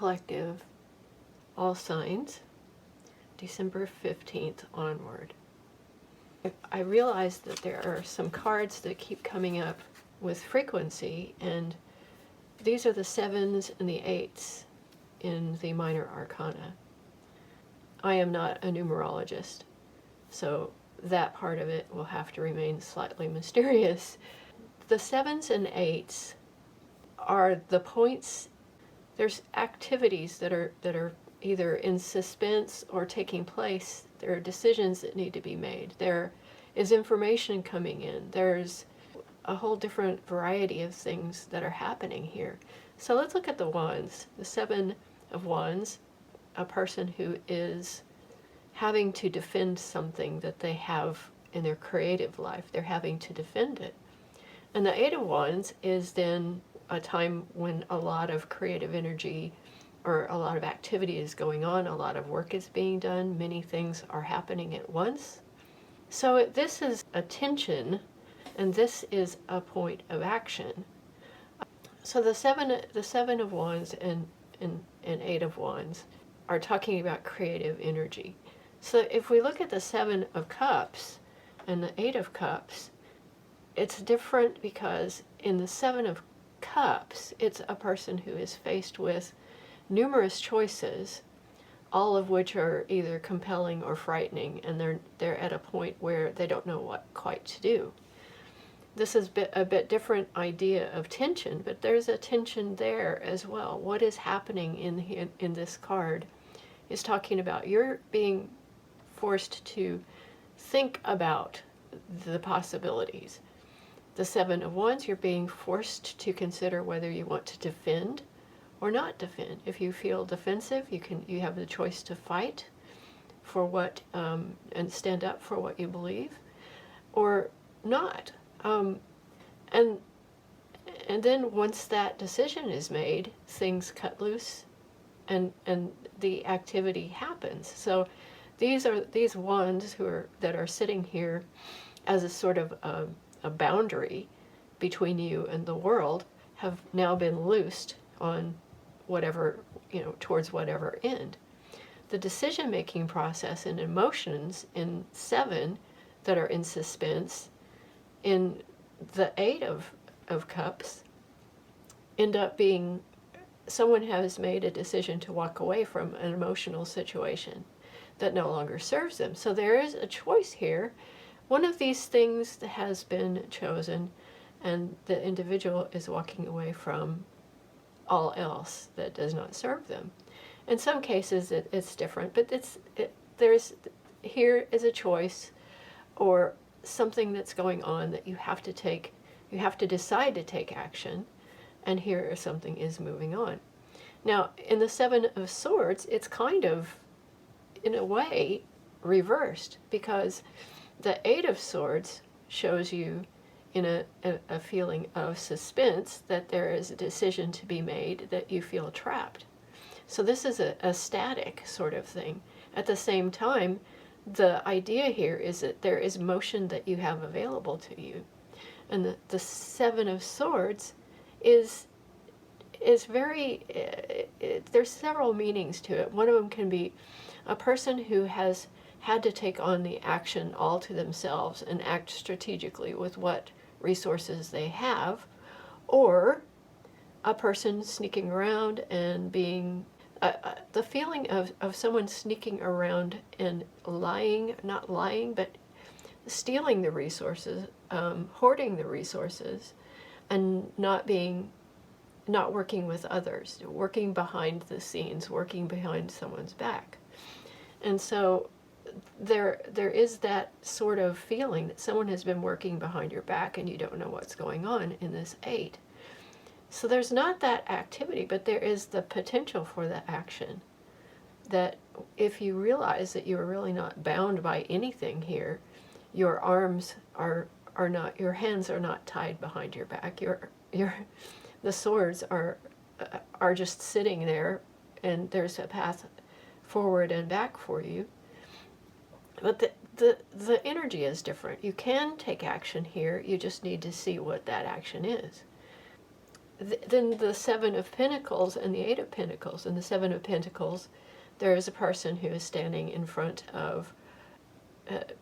Collective, all signs, December 15th onward. I realized that there are some cards that keep coming up with frequency, and these are the 7s and the 8s in the minor arcana. I am not a numerologist, so that part of it will have to remain slightly mysterious. The 7s and 8s are the points. There's activities that are either in suspense or taking place. There are decisions that need to be made. There is information coming in. There's a whole different variety of things that are happening here. So let's look at the wands. The 7 of wands, a person who is having to defend something that they have in their creative life. They're having to defend it. And the 8 of wands is then a time when a lot of creative energy or a lot of activity is going on, a lot of work is being done, many things are happening at once. So this is a tension, and this is a point of action. So the seven of wands and 8 of wands are talking about creative energy. So if we look at the 7 of cups and the 8 of cups, it's different because in the 7 of cups, it's a person who is faced with numerous choices, all of which are either compelling or frightening, and they're at a point where they don't know what quite to do. This is a bit different idea of tension, but there's a tension there as well. What is happening in this card is talking about you're being forced to think about the possibilities. The 7 of wands, you're being forced to consider whether you want to defend or not defend. If you feel defensive, you have the choice to fight for what and stand up for what you believe, or not. And then once that decision is made, things cut loose, and the activity happens. So these wands that are sitting here as a sort of a boundary between you and the world have now been loosed on whatever, towards whatever end. The decision-making process and emotions in 7 that are in suspense, in the 8 of cups, end up being someone has made a decision to walk away from an emotional situation that no longer serves them. So there is a choice here. One of these things that has been chosen, and the individual is walking away from all else that does not serve them. In some cases it's different, but here is a choice or something that's going on that you have to decide to take action, and here is something is moving on. Now in the 7 of swords, it's kind of in a way reversed, because the 8 of swords shows you in a feeling of suspense that there is a decision to be made, that you feel trapped. So this is a static sort of thing. At the same time, the idea here is that there is motion that you have available to you. And the 7 of swords is very, there's several meanings to it. One of them can be a person who has had to take on the action all to themselves and act strategically with what resources they have, or a person sneaking around and being the feeling of someone sneaking around and lying, not lying, but stealing the resources, hoarding the resources, and not working with others, working behind the scenes, working behind someone's back. And so there is that sort of feeling that someone has been working behind your back and you don't know what's going on in this 8. So there's not that activity, but there is the potential for the action. That if you realize that you're really not bound by anything here, your arms are not, your hands are not tied behind your back. The swords are just sitting there, and there's a path forward and back for you. But the energy is different. You can take action here, you just need to see what that action is. then the Seven of Pentacles and the Eight of Pentacles. In the Seven of Pentacles, there is a person who is standing in front of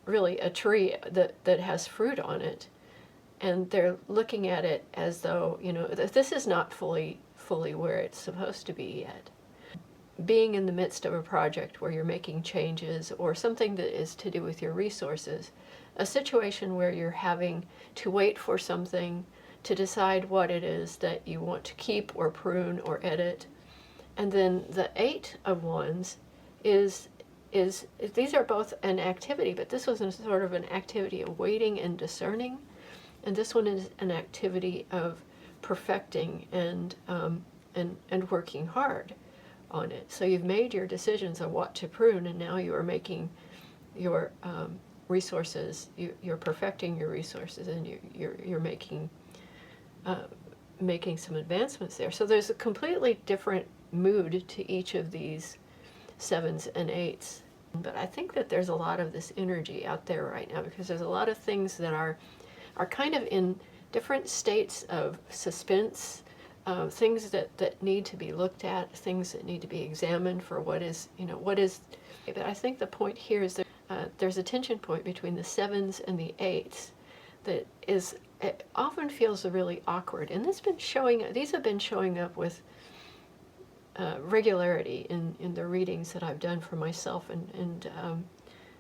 really a tree that has fruit on it. And they're looking at it as though, this is not fully where it's supposed to be yet. Being in the midst of a project where you're making changes or something that is to do with your resources, a situation where you're having to wait for something to decide what it is that you want to keep or prune or edit. And then the Eight of Wands is these are both an activity, but this was a sort of an activity of waiting and discerning, and this one is an activity of perfecting and working hard on it. So you've made your decisions on what to prune, and now you are making your resources. You're perfecting your resources, and you're making some advancements there. So there's a completely different mood to each of these sevens and eights. But I think that there's a lot of this energy out there right now, because there's a lot of things that are kind of in different states of suspense, things that need to be looked at, things that need to be examined for what is. But I think the point here is that there's a tension point between the sevens and the eights that is, it often feels really awkward. And these have been showing up with regularity in the readings that I've done for myself and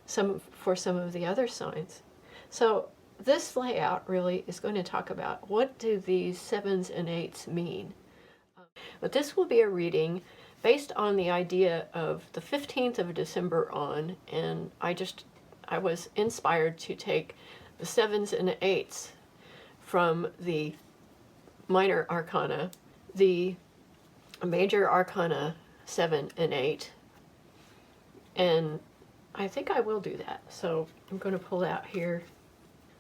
some of the other signs. So this layout really is going to talk about what do these sevens and eights mean. But this will be a reading based on the idea of the 15th of December on, and I was inspired to take the sevens and eights from the minor arcana, the major arcana 7 and 8, and I think I will do that. So I'm going to pull out here.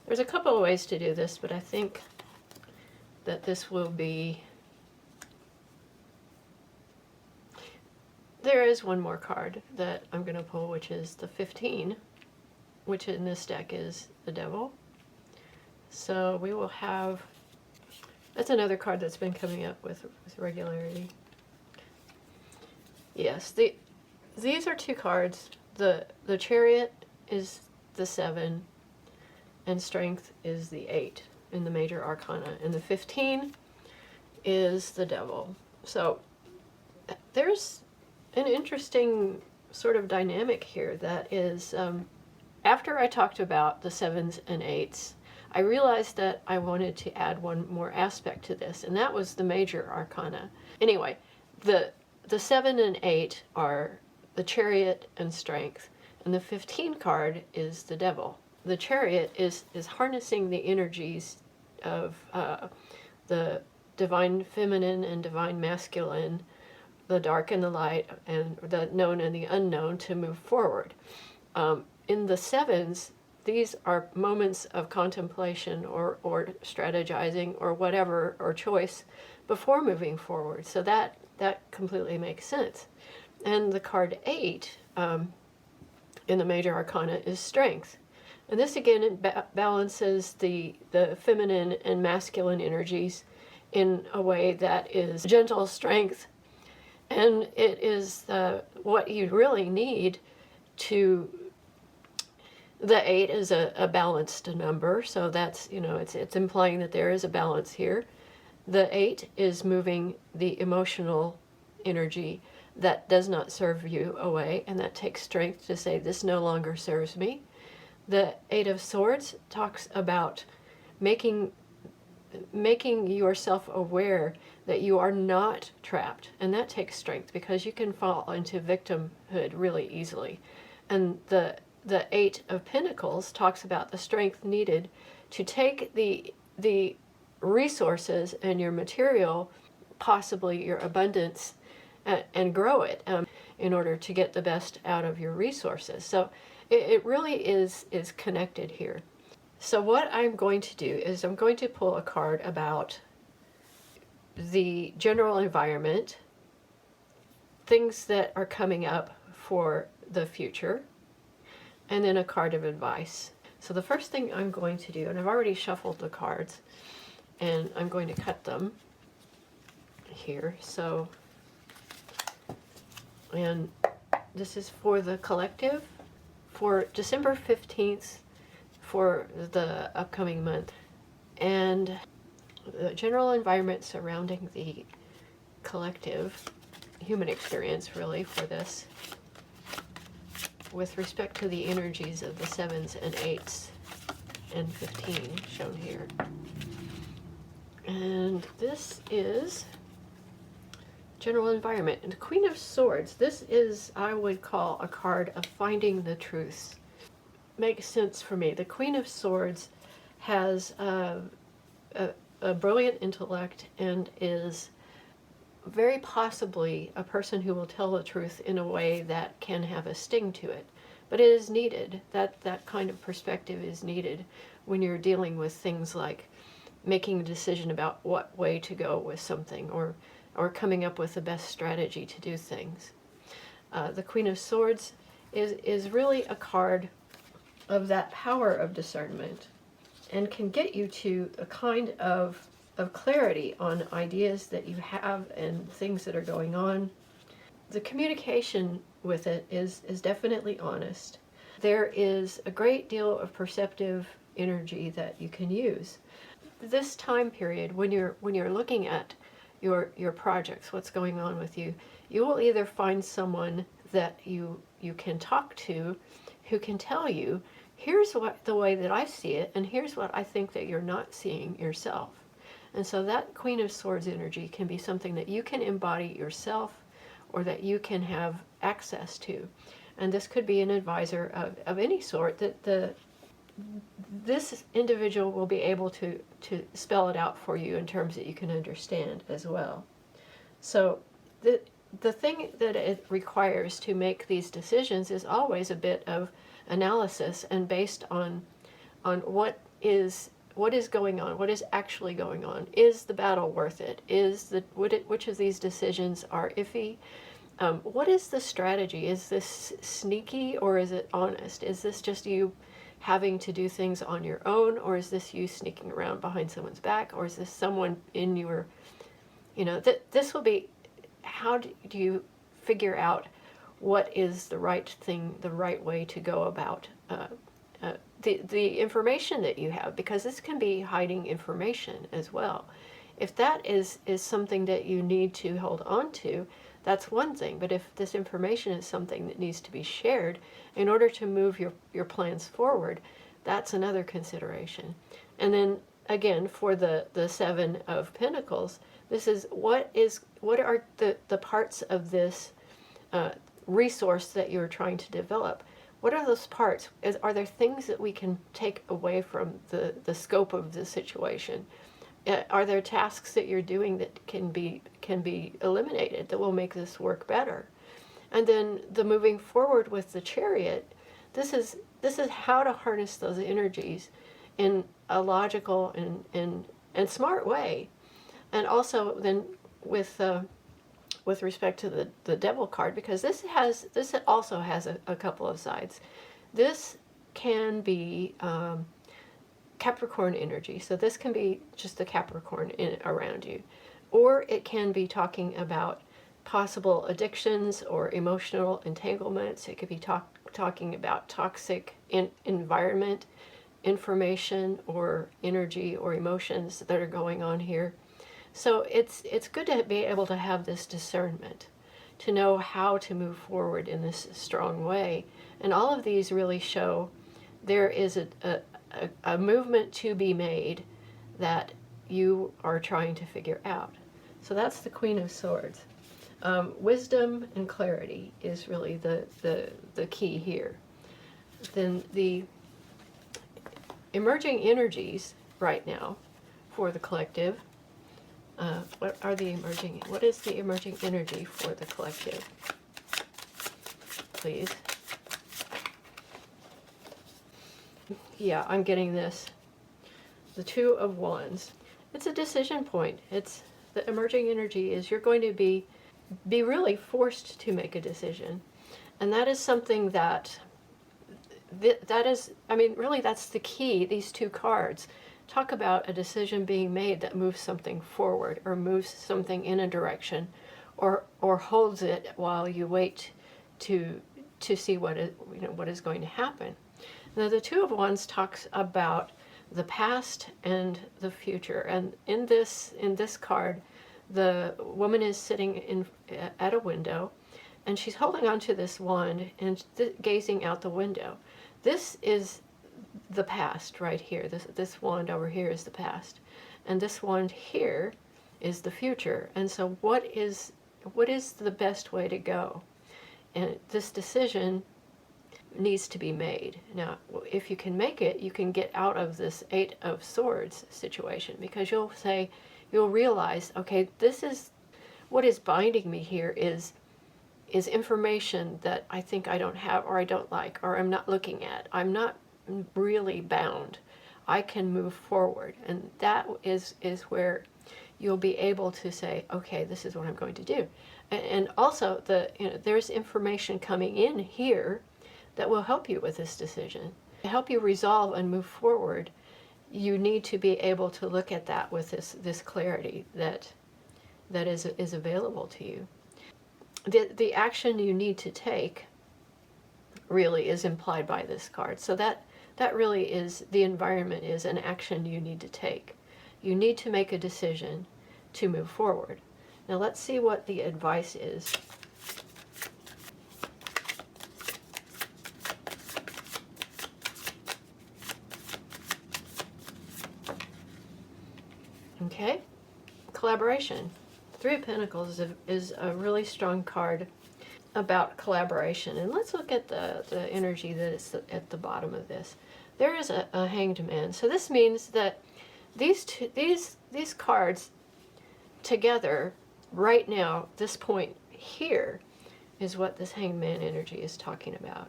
There's a couple of ways to do this, but I think that this will be... There is one more card that I'm going to pull, which is the 15, which in this deck is the Devil. So we will have... That's another card that's been coming up with regularity. Yes, these are two cards. The Chariot is the 7, and Strength is the 8 in the major arcana, and the 15 is the Devil. So there's an interesting sort of dynamic here that is, after I talked about the 7s and 8s, I realized that I wanted to add one more aspect to this, and that was the major arcana. Anyway, the 7 and 8 are the Chariot and Strength, and the 15 card is the Devil. The Chariot is harnessing the energies of the divine feminine and divine masculine, the dark and the light, and the known and the unknown to move forward. In the 7s, these are moments of contemplation or strategizing or whatever, or choice before moving forward. So that completely makes sense. And the card 8 in the major arcana is Strength. And this again balances the feminine and masculine energies in a way that is gentle strength. And it is what you really need to... The 8 is a balanced number, so that's, it's implying that there is a balance here. The 8 is moving the emotional energy that does not serve you away, and that takes strength to say, this no longer serves me. The 8 of Swords talks about making yourself aware that you are not trapped, and that takes strength because you can fall into victimhood really easily. And the 8 of Pentacles talks about the strength needed to take the resources and your material, possibly your abundance, and grow it in order to get the best out of your resources. So it really is connected here. So what I'm going to do is I'm going to pull a card about the general environment, things that are coming up for the future, and then a card of advice. So the first thing I'm going to do, and I've already shuffled the cards, and I'm going to cut them. here. So, and this is for the collective for December 15th for the upcoming month. And the general environment surrounding the collective human experience, really, for this, with respect to the energies of the 7s and 8s and 15 shown here. And this is general environment. And the Queen of Swords, this is, I would call, a card of finding the truths. Makes sense for me. The Queen of Swords has a brilliant intellect and is very possibly a person who will tell the truth in a way that can have a sting to it. But it is needed. That kind of perspective is needed when you're dealing with things like making a decision about what way to go with something, or coming up with the best strategy to do things. The Queen of Swords is really a card of that power of discernment, and can get you to a kind of clarity on ideas that you have and things that are going on. The communication with it is definitely honest. There is a great deal of perceptive energy that you can use. This time period, when you're looking at your projects, what's going on with you, you will either find someone that you can talk to who can tell you, here's the way that I see it, and here's what I think that you're not seeing yourself. And so that Queen of Swords energy can be something that you can embody yourself, or that you can have access to. And this could be an advisor of any sort, that this individual will be able to spell it out for you in terms that you can understand as well. So the thing that it requires to make these decisions is always a bit of analysis, and based on what is going on, what is actually going on. Is the battle worth it? Which of these decisions are iffy? What is the strategy? Is this sneaky or is it honest? Is this just you having to do things on your own, or is this you sneaking around behind someone's back, or is this someone in your, this will be, how do you figure out what is the right thing, the right way to go about the information that you have, because this can be hiding information as well. If that is something that you need to hold on to, that's one thing. But if this information is something that needs to be shared in order to move your plans forward, that's another consideration. And then again, for the 7 of Pentacles, this is what are the parts of this resource that you're trying to develop. What are those parts? Are there things that we can take away from the scope of the situation? Are there tasks that you're doing that can be eliminated that will make this work better? And then the moving forward with the Chariot, this is how to harness those energies in a logical and smart way. And also then with respect to the Devil card, because this also has a couple of sides. This can be Capricorn energy, so this can be just the Capricorn around you, or it can be talking about possible addictions or emotional entanglements. It could be talking about toxic environment, information, or energy or emotions that are going on here. So it's good to be able to have this discernment, to know how to move forward in this strong way. And all of these really show there is a movement to be made that you are trying to figure out. So that's the Queen of Swords. Wisdom and clarity is really the key here. Then the emerging energies right now for the collective. What is the emerging energy for the collective? Please. Yeah, I'm getting this. The Two of Wands. It's a decision point. It's the emerging energy is you're going to be really forced to make a decision. And that is something that is, really that's the key, these two cards. talk about a decision being made that moves something forward or moves something in a direction, or holds it while you wait to see what is going to happen. Now the Two of Wands talks about the past and the future, and in this card, the woman is sitting at a window, and she's holding onto this wand and gazing out the window. This is the past right here. This wand over here is the past, and this wand here is the future. And so what is the best way to go? And this decision needs to be made. Now, if you can make it, you can get out of this Eight of Swords situation, because you'll realize, okay, this is what is binding me here is information that I think I don't have, or I don't like, or I'm not looking at. I'm not really bound. I can move forward, and that is where you'll be able to say, okay, this is what I'm going to do. And also there's information coming in here that will help you with this decision. To help you resolve and move forward, you need to be able to look at that with this clarity that is available to you. The action you need to take really is implied by this card. So that really is, the environment is an action you need to take. You need to make a decision to move forward. Now let's see what the advice is. Okay, collaboration. Three of Pentacles is a really strong card about collaboration. And let's look at the energy that is at the bottom of this. There is a Hanged Man. So this means that these cards together right now, this point here, is what this Hanged Man energy is talking about.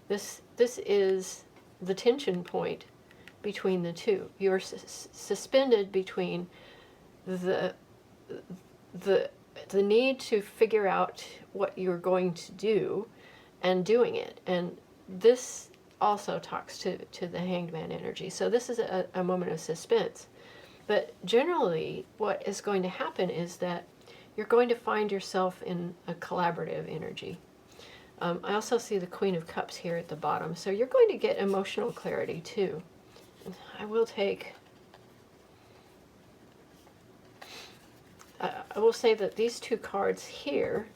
This is the tension point between the two. You're suspended between the need to figure out what you're going to do and doing it. And this also talks to the Hanged Man energy. So this is a moment of suspense. But generally, what is going to happen is that you're going to find yourself in a collaborative energy. I also see the Queen of Cups here at the bottom. So you're going to get emotional clarity too. I will take... I will say that these two cards here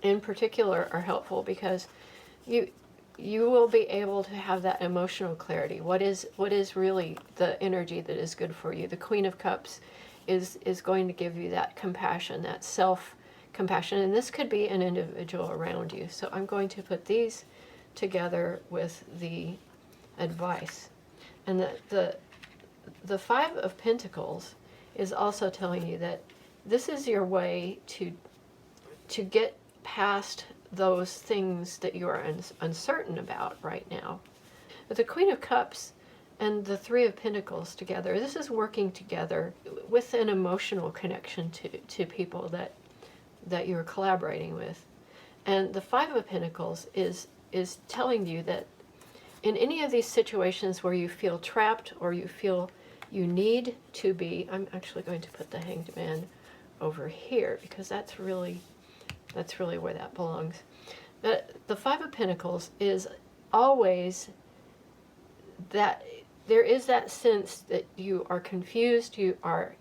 in particular are helpful because you will be able to have that emotional clarity. What is really the energy that is good for you? The Queen of Cups is going to give you that compassion, that self-compassion, and this could be an individual around you. So I'm going to put these together with the advice. And the Five of Pentacles is also telling you that this is your way to get past those things that you are uncertain about right now. But the Queen of Cups and the Three of Pentacles together, this is working together with an emotional connection to people that you're collaborating with. And the Five of Pentacles is telling you that in any of these situations where you feel trapped or you feel you need to be, I'm actually going to put the Hanged Man over here because that's really where that belongs. But the Five of Pentacles is always that there is that sense that you are confused, you are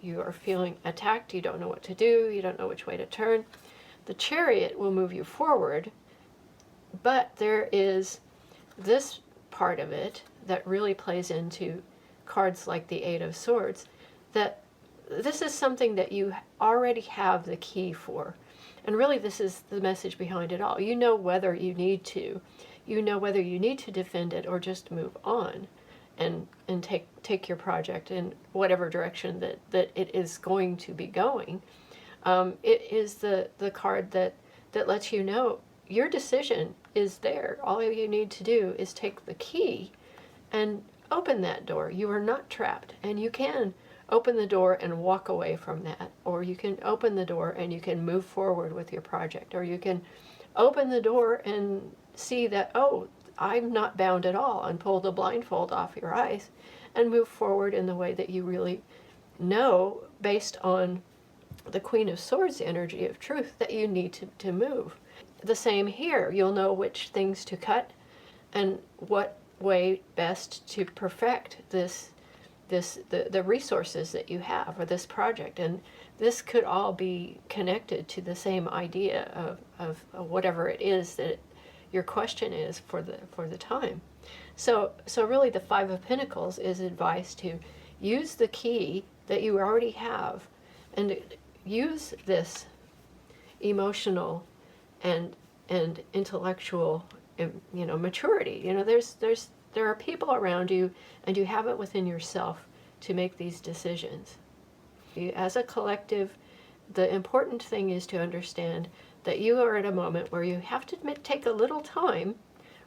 feeling attacked, you don't know what to do, you don't know which way to turn. The Chariot will move you forward, but there is this part of it that really plays into cards like the Eight of Swords, that this is something that you already have the key for. And really this is the message behind it all. You know whether you need to. You know whether you need to defend it or just move on and take your project in whatever direction that it is going to be going. It is the card that lets you know your decision is there. All you need to do is take the key and open that door. You are not trapped, and you can open the door and walk away from that, or you can open the door and you can move forward with your project, or you can open the door and see that, oh, I'm not bound at all, and pull the blindfold off your eyes and move forward in the way that you really know, based on the Queen of Swords energy of truth, that you need to move. The same here. You'll know which things to cut and what way best to perfect the resources that you have, or this project. And this could all be connected to the same idea of whatever it is that your question is for the time. So really the Five of Pentacles is advice to use the key that you already have, and use this emotional and intellectual, maturity. There are people around you, and you have it within yourself to make these decisions. As a collective, the important thing is to understand that you are at a moment where you have to take a little time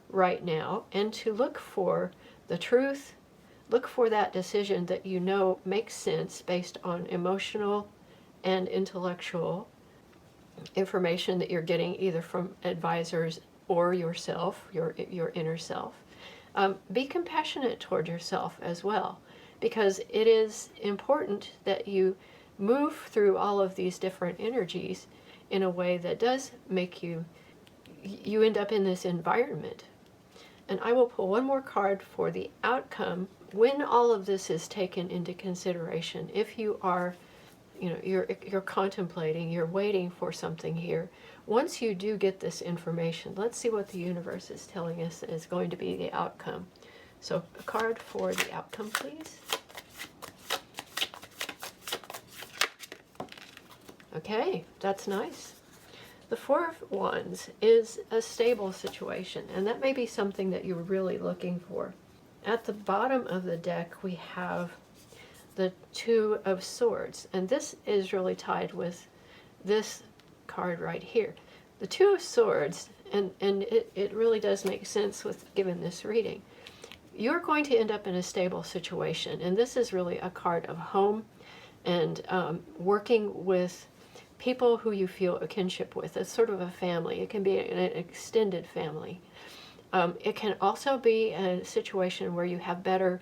right now and to look for the truth, look for that decision that you know makes sense based on emotional and intellectual information that you're getting either from advisors or yourself, your inner self. Be compassionate toward yourself as well, because it is important that you move through all of these different energies in a way that does make you end up in this environment. And I will pull one more card for the outcome when all of this is taken into consideration. If you are, you're contemplating, you're waiting for something here. Once you do get this information, let's see what the universe is telling us is going to be the outcome. So a card for the outcome, please. Okay, that's nice. The Four of Wands is a stable situation, and that may be something that you're really looking for. At the bottom of the deck, we have the Two of Swords, and this is really tied with this card right here. The Two of Swords, and it really does make sense with given this reading. You're going to end up in a stable situation, and this is really a card of home and working with people who you feel a kinship with. It's sort of a family. It can be an extended family. It can also be a situation where you have better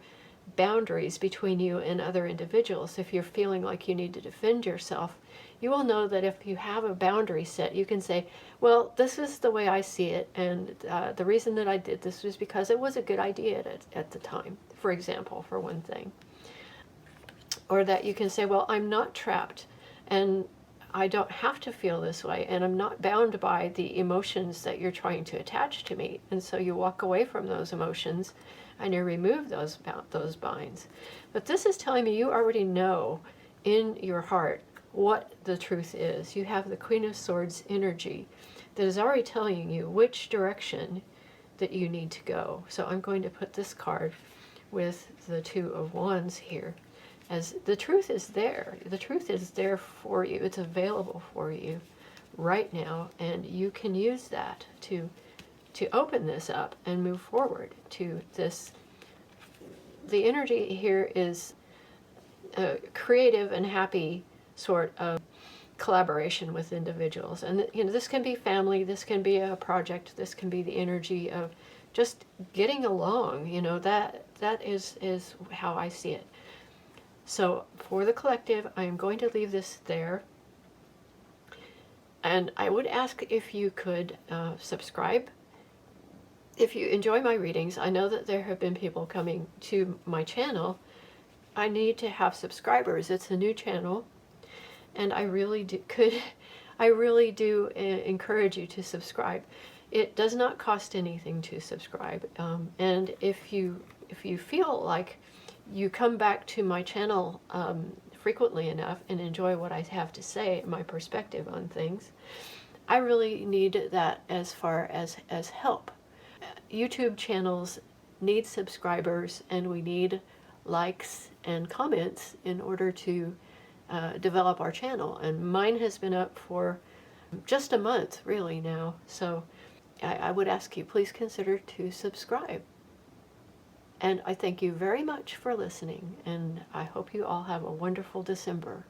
boundaries between you and other individuals. If you're feeling like you need to defend yourself, you will know that if you have a boundary set, you can say, well, this is the way I see it, and the reason that I did this was because it was a good idea at the time, for example, for one thing. Or that you can say, well, I'm not trapped, and I don't have to feel this way, and I'm not bound by the emotions that you're trying to attach to me. And so you walk away from those emotions and you remove those binds. But this is telling me you already know in your heart what the truth is. You have the Queen of Swords energy that is already telling you which direction that you need to go. So I'm going to put this card with the Two of Wands here, as the truth is there. The truth is there for you. It's available for you right now, and you can use that to open this up and move forward to this. The energy here is a creative and happy sort of collaboration with individuals. And this can be family, this can be a project, this can be the energy of just getting along. That is how I see it. So for the collective, I am going to leave this there. And I would ask if you could subscribe. If you enjoy my readings, I know that there have been people coming to my channel. I need to have subscribers. It's a new channel. And I really do encourage you to subscribe. It does not cost anything to subscribe. And if you feel like you come back to my channel frequently enough and enjoy what I have to say, my perspective on things, I really need that as far as help. YouTube channels need subscribers, and we need likes and comments in order to develop our channel. And mine has been up for just a month really now, so I would ask you, please consider to subscribe. And I thank you very much for listening, and I hope you all have a wonderful December.